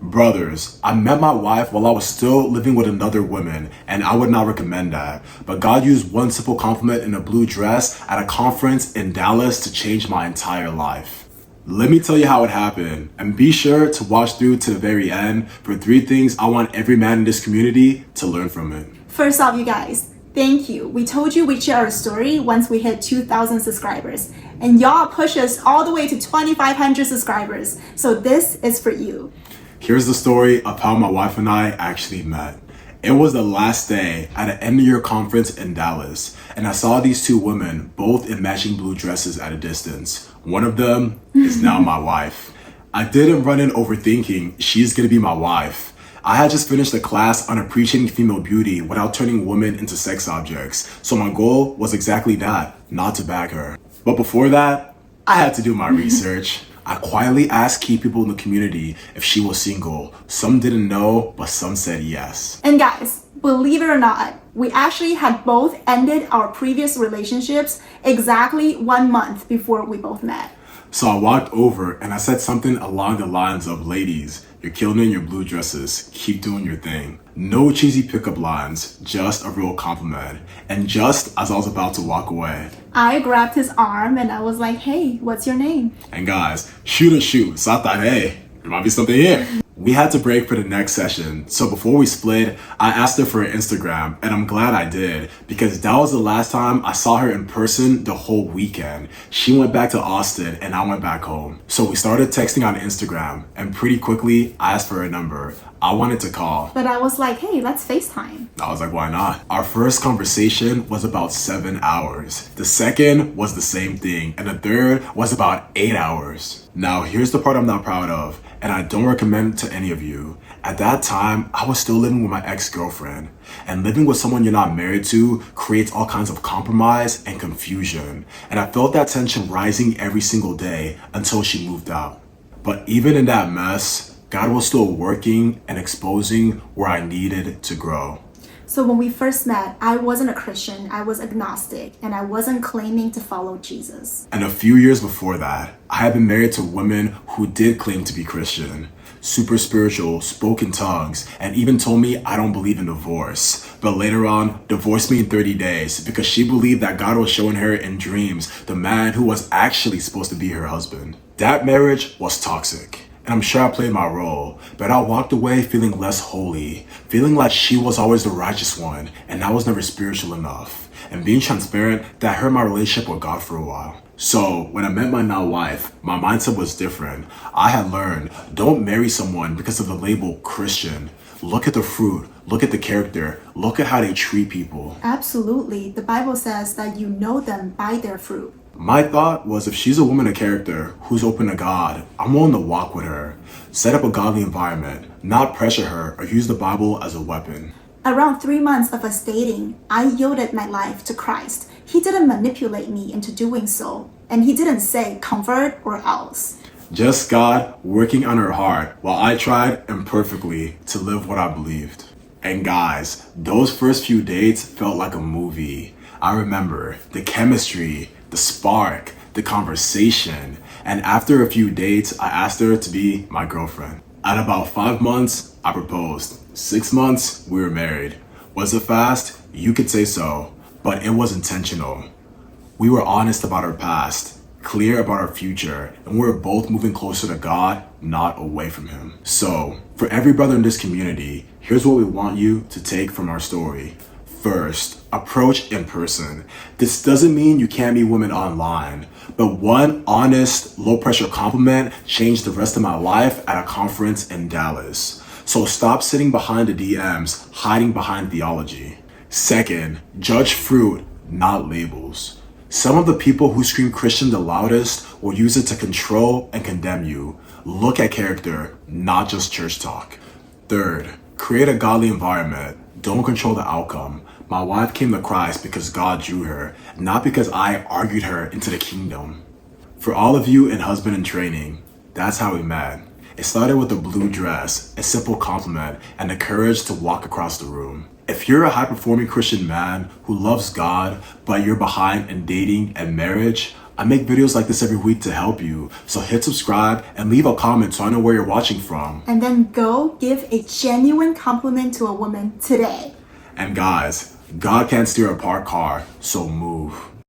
Brothers, I met my wife while I was still living with another woman, and I would not recommend that. But God used one simple compliment in a blue dress at a conference in Dallas to change my entire life. Let me tell you how it happened, and be sure to watch through to the very end for 3 things I want every man in this community to learn from it. First off, you guys, thank you. We told you we'd share our story once we hit 2,000 subscribers, and y'all pushed us all the way to 2,500 subscribers. So this is for you. Here's the story of how my wife and I actually met. It was the last day at an end-of-year conference in Dallas, and I saw these 2 women, both in matching blue dresses at a distance. One of them is now my wife. I didn't run in overthinking she's gonna be my wife. I had just finished a class on appreciating female beauty without turning women into sex objects, so my goal was exactly that, not to bag her. But before that, I had to do my research. I quietly asked key people in the community if she was single. Some didn't know, but some said yes. And guys, believe it or not, we actually had both ended our previous relationships exactly 1 month before we both met. So I walked over and I said something along the lines of, ladies, you're killing it in your blue dresses. Keep doing your thing. No cheesy pickup lines, just a real compliment. And just as I was about to walk away, I grabbed his arm and I was like, hey, what's your name? And guys, shoot. So I thought, hey, there might be something here. We had to break for the next session. So before we split, I asked her for her Instagram, and I'm glad I did because that was the last time I saw her in person the whole weekend. She went back to Austin and I went back home. So we started texting on Instagram, and pretty quickly I asked for her number. I wanted to call, but I was like, hey, let's FaceTime. I was like, why not? Our first conversation was about 7 hours. The second was the same thing. And the third was about 8 hours. Now, here's the part I'm not proud of, and I don't recommend it to any of you. At that time, I was still living with my ex-girlfriend. And living with someone you're not married to creates all kinds of compromise and confusion. And I felt that tension rising every single day until she moved out. But even in that mess, God was still working and exposing where I needed to grow. So when we first met, I wasn't a Christian, I was agnostic, and I wasn't claiming to follow Jesus. And a few years before that, I had been married to women who did claim to be Christian, super spiritual, spoke in tongues, and even told me I don't believe in divorce. But later on, divorced me in 30 days because she believed that God was showing her in dreams the man who was actually supposed to be her husband. That marriage was toxic. And I'm sure I played my role, but I walked away feeling less holy, feeling like she was always the righteous one, and I was never spiritual enough. And being transparent, that hurt my relationship with God for a while. So when I met my now wife, my mindset was different. I had learned, don't marry someone because of the label Christian. Look at the fruit, look at the character, look at how they treat people. Absolutely. The Bible says that you know them by their fruit. My thought was, if she's a woman of character who's open to God, I'm willing to walk with her, set up a godly environment, not pressure her or use the Bible as a weapon. Around 3 months of us dating, I yielded my life to Christ. He didn't manipulate me into doing so, and he didn't say convert or else. Just God working on her heart while I tried imperfectly to live what I believed. And guys, those first few dates felt like a movie. I remember the chemistry, the spark, the conversation, and after a few dates, I asked her to be my girlfriend. At about 5 months, I proposed. 6 months, we were married. Was it fast? You could say so, but it was intentional. We were honest about our past, clear about our future, and we were both moving closer to God, not away from Him. So, for every brother in this community, here's what we want you to take from our story. First, approach in person. This doesn't mean you can't meet women online, but one honest, low-pressure compliment changed the rest of my life at a conference in Dallas. So stop sitting behind the DMs, hiding behind theology. Second, judge fruit, not labels. Some of the people who scream Christian the loudest will use it to control and condemn you. Look at character, not just church talk. Third, create a godly environment. Don't control the outcome. My wife came to Christ because God drew her, not because I argued her into the kingdom. For all of you in husband in training, that's how we met. It started with a blue dress, a simple compliment, and the courage to walk across the room. If you're a high-performing Christian man who loves God, but you're behind in dating and marriage, I make videos like this every week to help you, so hit subscribe and leave a comment so I know where you're watching from. And then go give a genuine compliment to a woman today. And guys, God can't steer a parked car, so move.